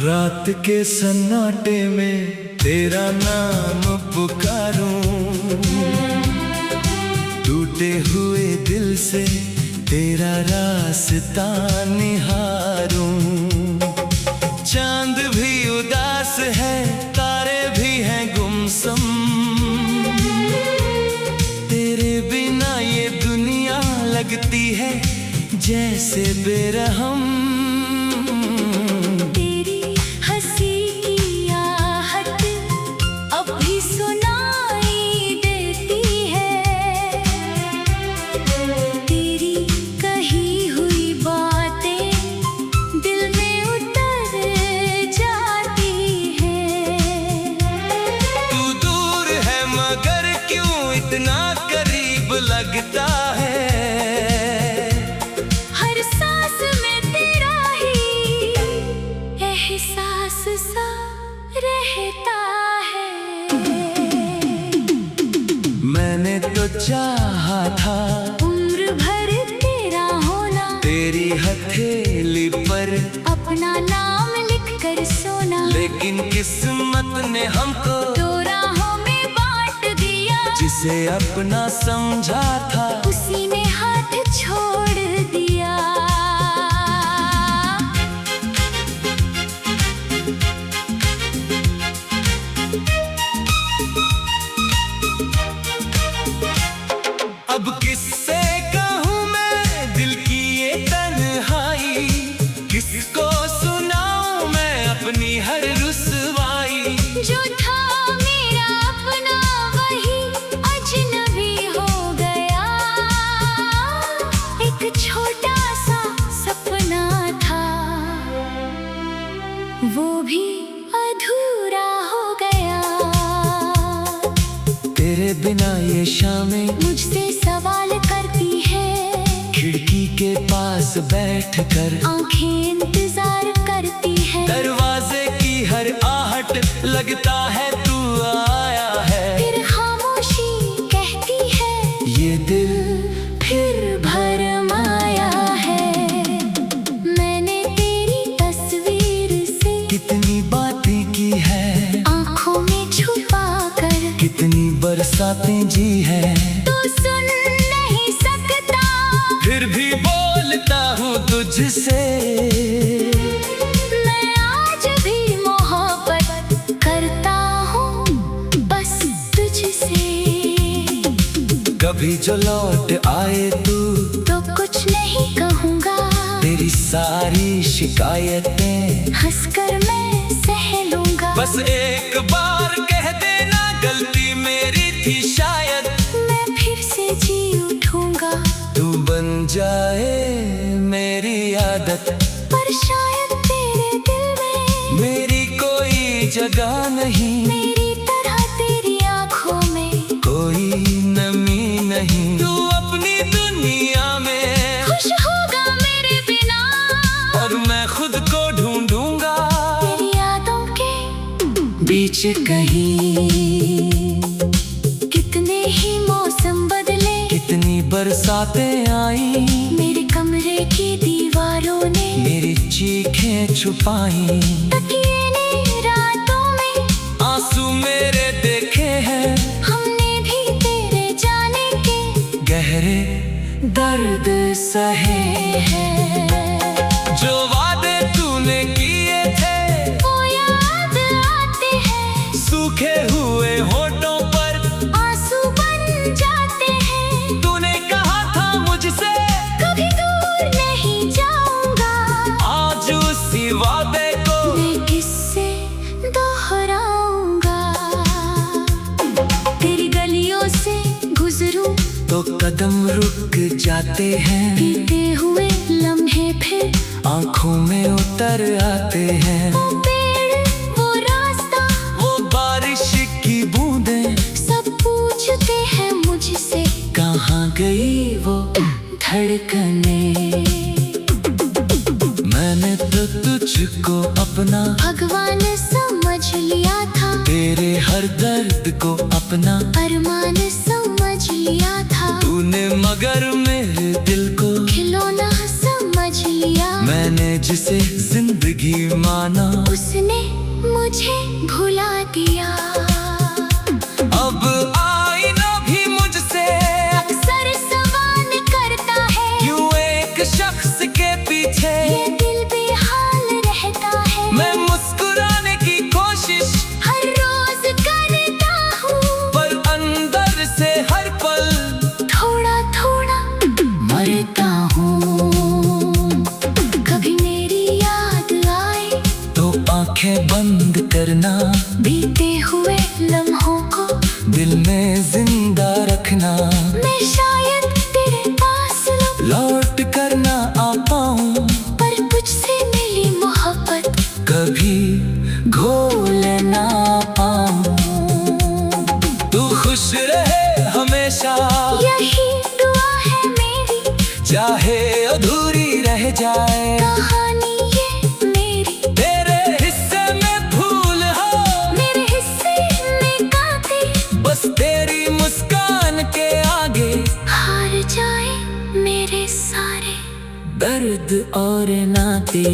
रात के सन्नाटे में तेरा नाम पुकारूं, टूटे हुए दिल से तेरा रास्ता निहारूं। चांद भी उदास है, तारे भी हैं गुमसुम, तेरे बिना ये दुनिया लगती है जैसे बेरहम। इतना करीब लगता है, हर सांस में तेरा ही एहसास सा रहता है। मैंने तो चाहा था उम्र भर तेरा होना, तेरी हथेली पर अपना नाम लिख कर सोना, लेकिन किस्मत ने हमको दो राहों में बांट दिया। जिसे अपना समझा था उसी ने हाथ छोड़ दिया। अब किससे कहूँ मैं दिल की ये तन्हाई, किसको सुनाऊं मैं अपनी हर रुसवाई। जो था मेरा अपना वही अजनबी हो गया, एक छोटा सा सपना था वो भी अधूरा हो गया। तेरे बिना ये शामें मुझसे सवाल करती है, खिड़की के पास बैठकर आंखें इंतजार करती है। दरवाजे की हर आहट लगता है तू आया है। फिर खामोशी कहती है ये दिल फिर भरमाया है। मैंने तेरी तस्वीर से कितनी बातें की है, आंखों में छुपा कर कितनी बरसातें जी है। तो सुन नहीं सकता, फिर भी बोलता हूँ तुझसे। मैं आज भी मोहब्बत करता हूँ बस तुझसे। कभी जो लौट आए तू तो कुछ नहीं कहूँगा, तेरी सारी शिकायतें हंसकर मैं सह लूँगा। बस एक बार कह देना गलती मेरी थी शायद, मैं फिर से जी उठूँगा। तू बन जाए मेरी आदत, पर शायद तेरे दिल में मेरी कोई जगह नहीं। मेरी तरह तेरी आँखों में कोई नमी नहीं। तू अपनी दुनिया में खुश होगा मेरे बिना, और मैं खुद को ढूंढूंगा तेरी यादों के बीच कहीं। कितने ही मौसम बदले, कितनी बरसातें आई, मेरे कमरे की दीवारों ने मेरी चीखें छुपाई। तकिए ने रातों में आंसू मेरे देखे हैं, हमने भी तेरे जाने के गहरे दर्द सहे हैं। जो वादे तूने किए थे वो याद आते हैं, सूखे हुए होठों पर आंसू बन जाते हैं। तूने कहा था मुझसे कभी दूर नहीं जाऊंगा, आज उसी वादे को मैं किससे दोहराऊंगा। तेरी गलियों से गुजरूं तो कदम रुक जाते हैं, बीते हुए लम्हे फिर आंखों में उतर आते हैं। वो पेड़ वो रास्ता वो बारिश की बूंदें सब पूछते हैं मुझसे, कहाँ गई वो धड़कने। मैंने तो तुझको अपना भगवान समझ लिया था, तेरे हर दर्द को अपना अरमान समझ लिया था। तूने मगर मेरे दिल को खिलौना समझ लिया। मैंने जिसे जिंदगी माना उसने मुझे भुला दिया। अब आईना भी मुझसे अक्सर सवाल करता है, क्यों एक शख्स के पीछे ये दिल बेहाल रहता है। मैं मुस्कुराने की कोशिश हर रोज करता हूँ, पर अंदर से हर पल थोड़ा थोड़ा मरता हूँ। कभी मेरी याद आए तो आंखें बंद करना, बीते हुए लम्हों को दिल में जिंदा रखना। मैं शायद तेरे पास लौट कर ना आ पाऊं, पर तुझसे मिली मोहब्बत कभी घोल ना पाऊं। तू खुश रहे हमेशा, यही दुआ है मेरी। चाहे अधूरी रह जाए कहानी ये मेरी, तेरे हिस्से में फूल हो, मेरे हिस्से में कांटे। बस तेरी मुस्कान के आगे हार जाए मेरे सारे दर्द और नाते।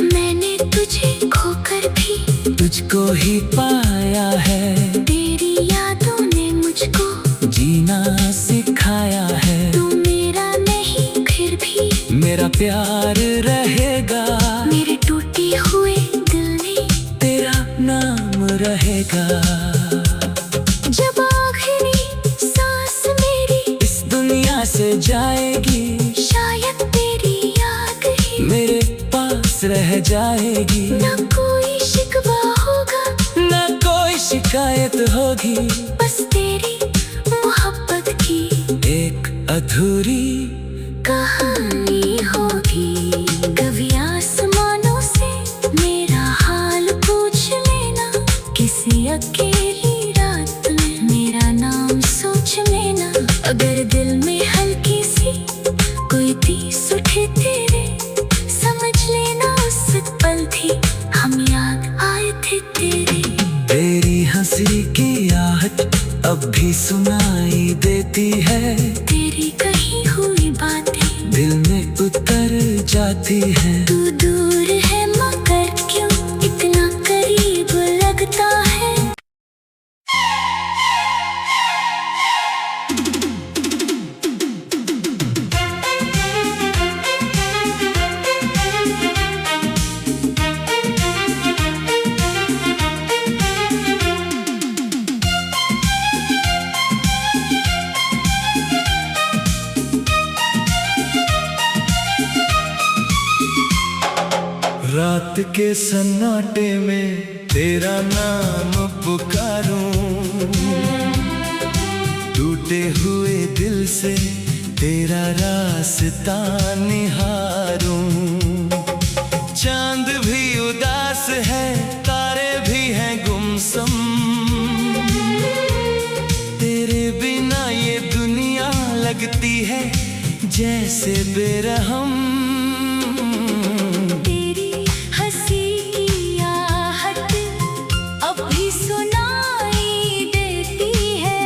मैंने तुझे खोकर भी तुझको ही पाया है, तेरी यादों ने मुझको जीना सिखाया है। तू मेरा नहीं फिर भी मेरा प्यार रहेगा, मेरे टूटे हुए दिल में तेरा नाम रहेगा। जब आखिरी सांस मेरी इस दुनिया से जाएगी, शायद तेरी याद ही मेरे पास रह जाएगी। न कोई शिकवा होगा, ना कोई शिकायत होगी, बस तेरी मोहब्बत की एक अधूरी कहानी होगी। कभी आसमानों से मेरा हाल पूछ लेना, किसी अकेली रात में मेरा नाम सोच लेना। अगर दिल में हल्की सी कोई तीस उठे तेरे, समझ लेना उस पल भी हम याद आए थे तेरे। तेरी हंसी की आहट अब भी सुनाई देती है, तेरी कही हुई बातें दिल में उतर जाती है। तू दूर है मगर क्यों इतना करीब लगता है। रात के सन्नाटे में तेरा नाम पुकारूं, टूटे हुए दिल से तेरा रास्ता निहारूं। चांद भी उदास है, तारे भी हैं गुमसुम, तेरे बिना ये दुनिया लगती है जैसे बेरहम। तेरी हंसी की आहट अब भी सुनाई देती है,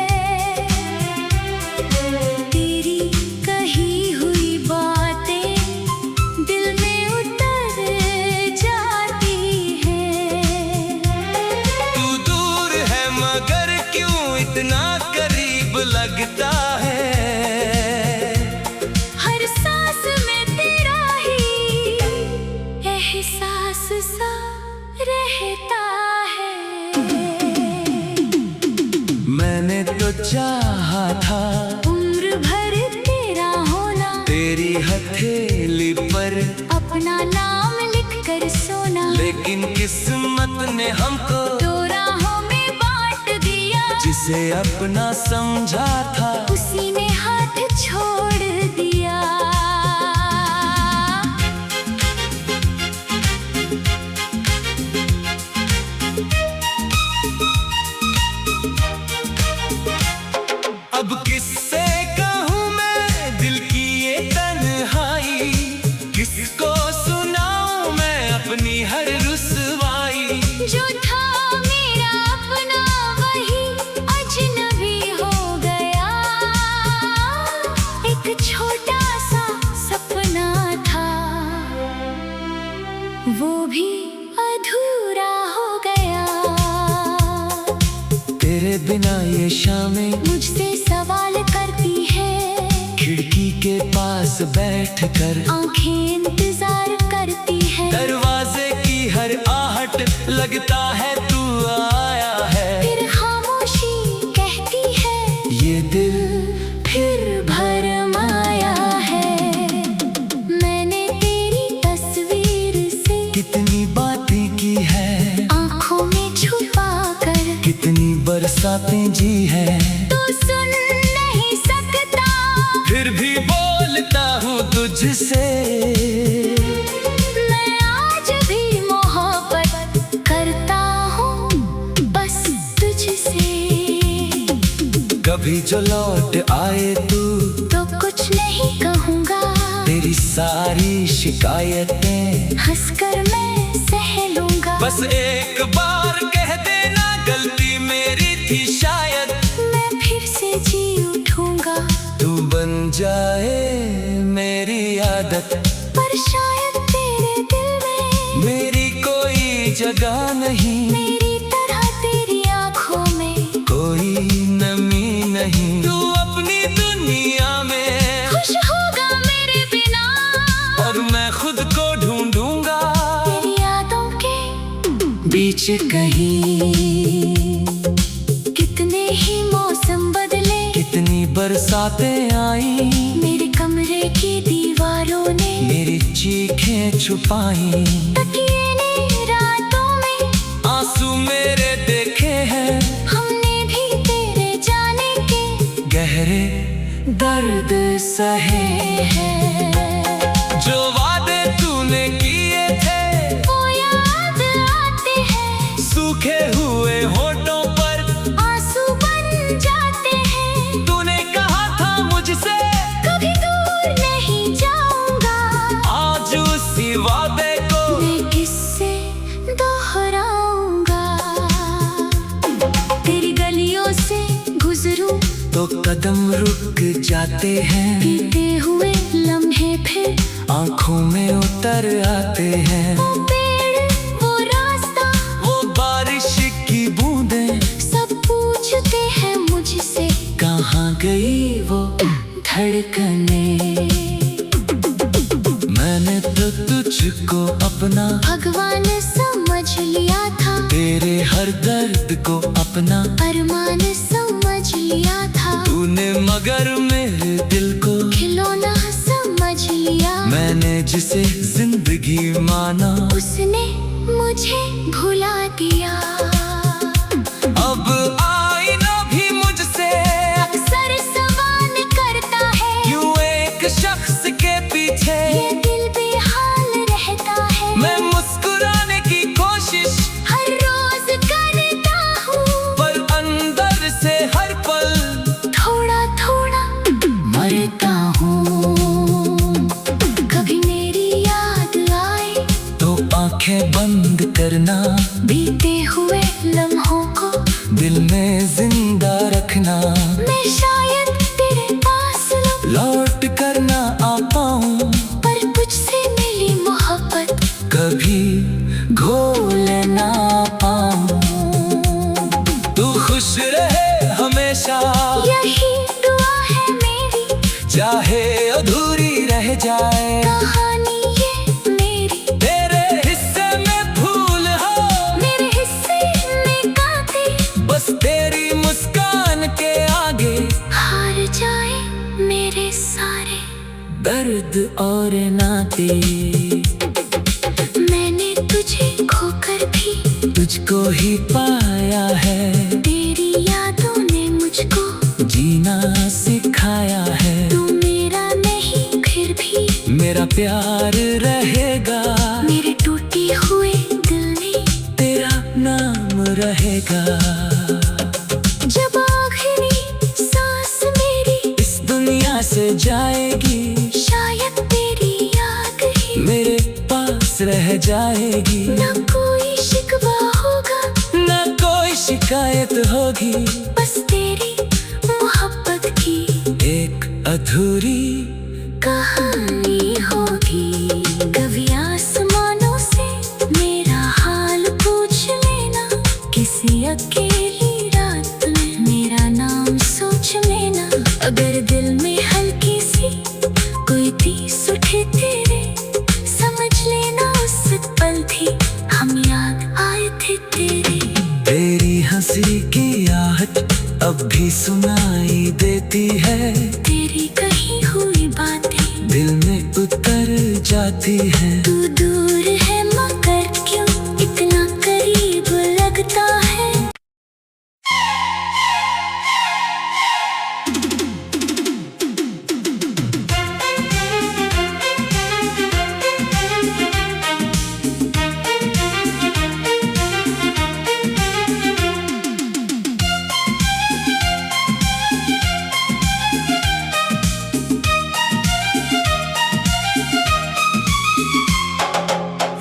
तेरी कही हुई बातें दिल में उतर जाती है। तू दूर है मगर क्यों इतना करीब लगता है। हर सांस में तेरा ही एहसास सा रहता है। मैंने तो चाहा था उम्र भर तेरा होना, तेरी हथेली पर अपना नाम लिख कर सोना, लेकिन किस्मत ने हमको दो राहों में बांट दिया। जिसे अपना समझा था उसी ने हाथ छोड़ दिया। अब किससे कहूँ मैं दिल की ये तन्हाई, किसको सुनाऊं मैं अपनी हर रुसवाई। जो था मेरा अपना वही अजनबी हो गया, तेरे बिना ये शामें मुझसे सवाल करती है, खिड़की के पास बैठ कर आंखें इंतजार करती है। दरवाजे की हर आहट लगता है तू आया है। फिर खामोशी कहती है, ये दिल फिर भरमाया है। मैंने तेरी तस्वीर से कितनी बातें की है, आंखों में छुपा कर कितनी बरसातें जी है। तो सुन नहीं सकता, फिर भी बोलता हूँ तुझसे। मैं आज भी मोहब्बत करता हूँ बस तुझसे। कभी जो लौट आए तू तो कुछ नहीं कहूँगा, तेरी सारी शिकायतें हंसकर मैं सह लूँगा। बस एक बार कह देना गलती मेरी थी शायद, मैं फिर से जी उठूँगा। तू बन जाए मेरी आदत, पर शायद तेरे दिल में मेरी कोई जगह नहीं, मेरी तरह तेरी आँखों में कोई नमी नहीं। तू अपनी दुनिया में खुश होगा मेरे बिना, और मैं खुद को ढूंढूंगा तेरी यादों के बीच कहीं। कितने ही मौसम बदले, कितनी बरसातें आई, मेरे कमरे की दीवारों ने मेरी चीखें छुपाई। तकिए ने रातों में आंसू मेरे देखे हैं, हमने भी तेरे जाने के गहरे दर्द सहे हैं। जो वादे तूने किए थे वो याद आते हैं, सूखे हुए होठों पर आंसू बन जाते हैं। तूने कहा था मुझसे कभी दूर नहीं जाऊंगा, आज उसी वादे को मैं किससे दोहराऊंगा। तेरी गलियों से गुजरूं तो कदम रुक जाते हैं, बीते हुए लम्हे फिर आंखों में उतर आते हैं। वो पेड़ वो रास्ता वो बारिश की बूंदें सब पूछते हैं मुझसे, कहाँ गई वो धड़कने। मैंने तो तुझको अपना भगवान समझ लिया था, तेरे हर दर्द को अपना अरमान समझ लिया था। तूने मगर मेरे दिल को खिलौना समझ लिया, मैंने जिसे जिंदगी माना उसने मुझे भुला दिया। अब आईना भी मुझसे अक्सर सवाल करता है, क्यों एक शख्स के पीछे ये दिल बेहाल रहता है। मैं मुस्कुराने की कोशिश हर रोज करता हूँ, पर अंदर से हर पल थोड़ा थोड़ा मरता हूँ। कभी मेरी याद आए तो आंखें बंद करना, बीते हुए लम्हों को दिल में जिंदा रखना। मैं शायद तेरे पास लौट कर ना आ पाऊं, पर तुझसे मिली मोहब्बत कभी घोल ना पाऊं। तू खुश रहे हमेशा, यही दुआ है मेरी, चाहे अधूरी रह जाए कहानी ये मेरी। तेरे हिस्से में फूल हो, मेरे हिस्से में कांटे, बस तेरी मुस्कान के आगे हार जाए मेरे सारे दर्द और नाते। मैंने तुझे खोकर भी तुझको ही पाया है, तेरी यादों ने मुझको जीना सिखाया है। तू मेरा नहीं फिर भी मेरा प्यार रहेगा, मेरे टूटे हुए दिल में तेरा नाम रहेगा। जब आखिरी सांस मेरी इस दुनिया से जाएगी, शायद तेरी याद ही मेरे पास रह जाएगी। न कोई शिकवा होगा, न कोई शिकायत होगी, बस तेरी मोहब्बत की एक अधूरी कहानी होगी। कभी आसमानों से मेरा हाल पूछ लेना, किसी अकेली रात अगर दिल में हल्की सी कोई तीस उठे तेरे, समझ लेना उस पल भी हम याद आए थे तेरे। तेरी हंसी की आहट अब भी सुनाई देती है, तेरी कही हुई बातें दिल में उतर जाती है। तू दूर है मगर क्यों इतना करीब लगता है।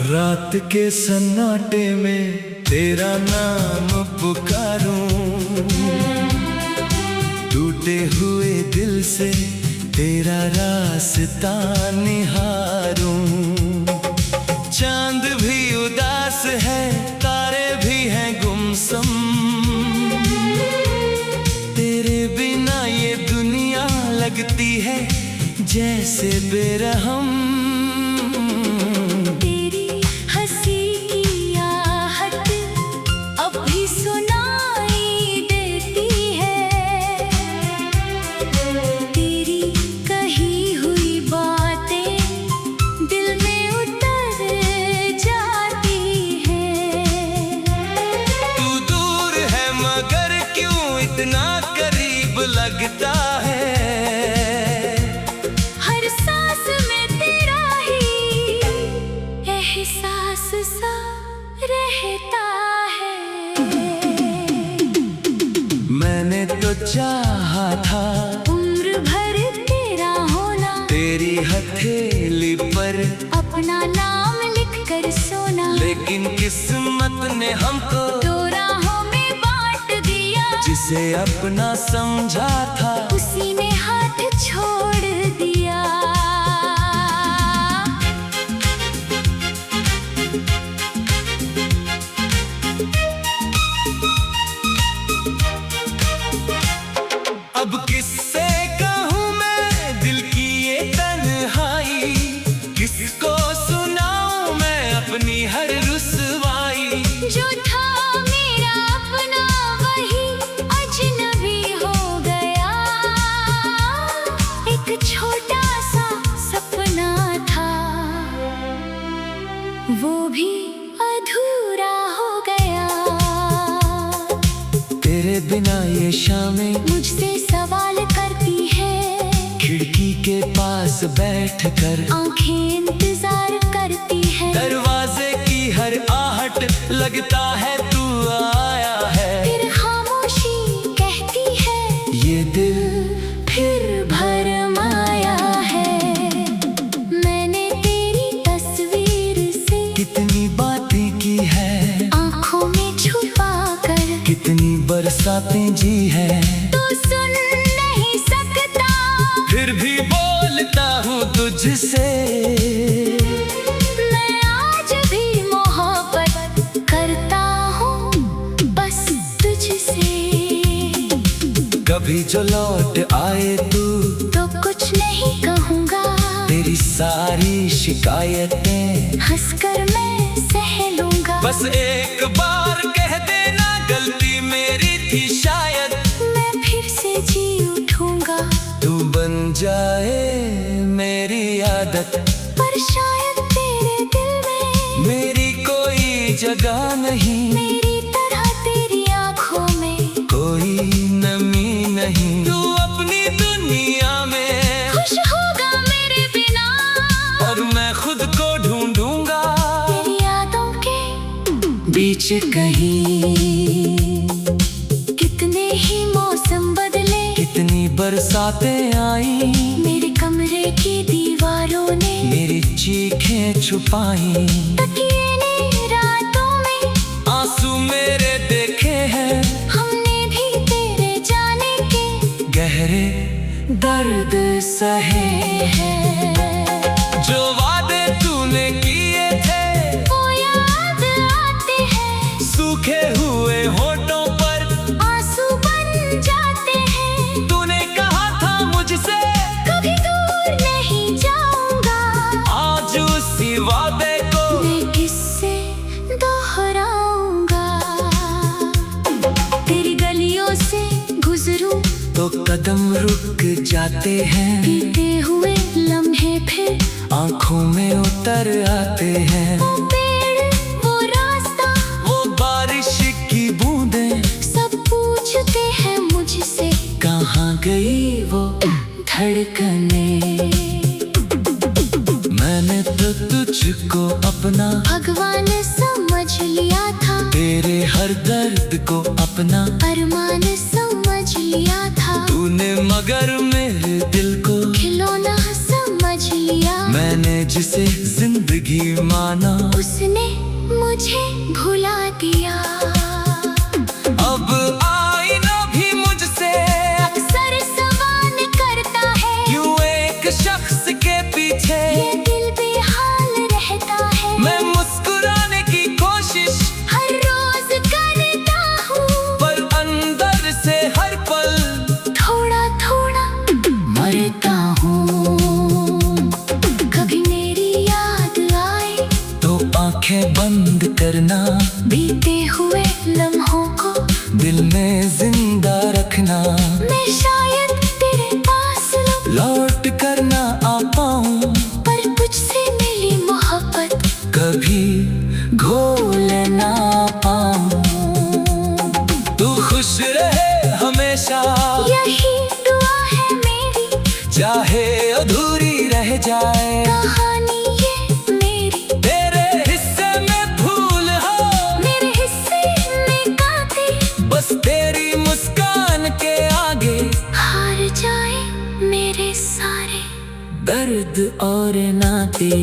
रात के सन्नाटे में तेरा नाम पुकारूं, टूटे हुए दिल से तेरा रास्ता निहारूं। चांद भी उदास है, तारे भी हैं गुमसुम, तेरे बिना ये दुनिया लगती है जैसे बेरहम। इतना करीब लगता है, हर सांस में तेरा ही एहसास सा रहता है। मैंने तो चाहा था उम्र भर तेरा होना, तेरी हथेली पर अपना नाम लिख कर सोना, लेकिन किस्मत ने हमको दो राहों में बांट दिया। जिसे अपना समझा था उसी ने हाथ छोड़ दिया। अब किससे कहूँ मैं दिल की ये तन्हाई, किसको सुनाऊं मैं अपनी हर रुसवाई। जो था मेरा अपना वही अजनबी हो गया, एक छोटा सा सपना था वो भी अधूरा हो गया। तेरे बिना ये शामें मुझसे सवाल करती है, खिड़की के पास बैठकर आंखें इंतजार करती है। दरवाजे की हर आहट लगता है तू आया है, फिर खामोशी कहती है ये दिल फिर भरमाया है। मैंने तेरी तस्वीर से कितनी बातें की है, आंखों में छुपा कर कितनी बरसातें जी है। तू सुन नहीं सकता, फिर भी बोलता हूँ तुझसे, मैं आज भी मोहब्बत करता हूँ बस तुझसे। कभी जो लौट आए तू तो कुछ नहीं कहूँगा, तेरी सारी शिकायतें हंसकर मैं सह लूँगा। बस एक बार कह देना गलती मेरी थी शायद, मैं फिर से जी उठूँगा। तू बन जाए मेरी आदत, पर शायद तेरे दिल में मेरी कोई जगह नहीं, मेरी तरह तेरी आँखों में कोई नमी नहीं। तू अपनी दुनिया में खुश होगा मेरे बिना, और मैं खुद को ढूंढूंगा तेरी यादों के बीच कहीं। कितने ही मौसम बदले, कितनी बरसातें आई, मेरे कमरे की दीवारों ने मेरी चीखें छुपाई। तकिए ने रातों में आंसू मेरे देखे हैं, हमने भी तेरे जाने के गहरे दर्द सहे हैं। जो वादे तूने किए थे वो याद आते हैं, सूखे हुए होठों पर आंसू बन जाते हैं। तूने कहा था तो कदम रुक जाते हैं, बीते हुए लम्हे फिर आंखों में उतर आते हैं। वो पेड़, वो रास्ता, वो बारिश की बूंदें, सब पूछते हैं मुझसे कहाँ गई वो धड़कने। मैंने तो तुझको अपना भगवान समझ लिया था, तेरे हर दर्द को अपना अरमान समझ लिया था। तूने मगर मेरे दिल को खिलौना समझ लिया, मैंने जिसे जिंदगी माना उसने मुझे भुला दिया। अब आईना भी मुझसे अक्सर सवाल करता है, क्यों एक शख्स के पीछे ये दिल बेहाल रहता है। मैं मुस्कुराने की कोशिश हर रोज करता हूँ, पर अंदर से हर पल थोड़ा थोड़ा मरता हूँ। कभी मेरी याद आए तो आंखें बंद करना, बीते हुए लम्हों को दिल में जिंदा रखना। मैं शायद तेरे पास लौट कर ना आ पाऊं, पर तुझसे मिली मोहब्बत कभी घोल ना पाऊं। तू खुश रहे हमेशा, यही दुआ है मेरी, चाहे अधूरी रह जाए कहानी ये मेरी। तेरे हिस्से में फूल हो, मेरे हिस्से में कांटे, बस तेरी मुस्कान के आगे हार जाए मेरे सारे दर्द और नाते।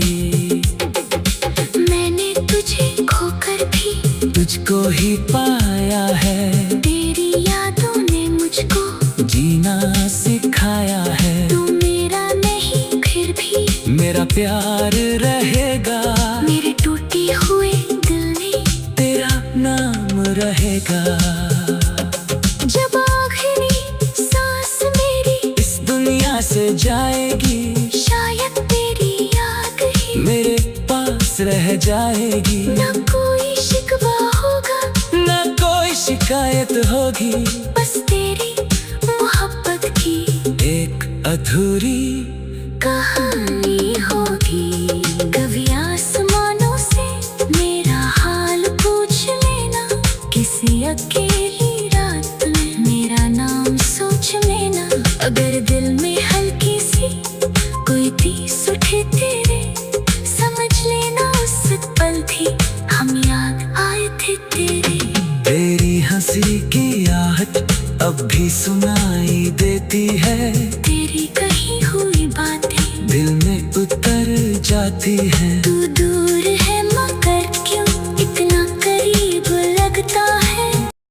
मैंने तुझे खोकर भी तुझको ही पाया है, तेरी यादों ने मुझको जीना सिखाया है। तू मेरा नहीं फिर भी मेरा प्यार रहेगा, मेरे टूटे हुए दिल में तेरा नाम रहेगा। जब आखिरी सांस मेरी इस दुनिया से जाएगी, शायद तेरी याद ही मेरे पास रह जाएगी। न कोई शिकवा होगा, ना कोई शिकायत होगी, बस तेरी मोहब्बत की एक अधूरी कहानी होगी। कभी आसमानों से मेरा हाल पूछ लेना, किसी अकेली रात में मेरा नाम सोच लेना। अगर दिल में हल्की सी कोई तीस उठे तेरे, समझ लेना उस पल भी हम याद आए थे तेरे। तेरी हंसी की आहट अब भी सुनाई देती है, तेरी कही हुई बातें दिल में उतर जाती है। तू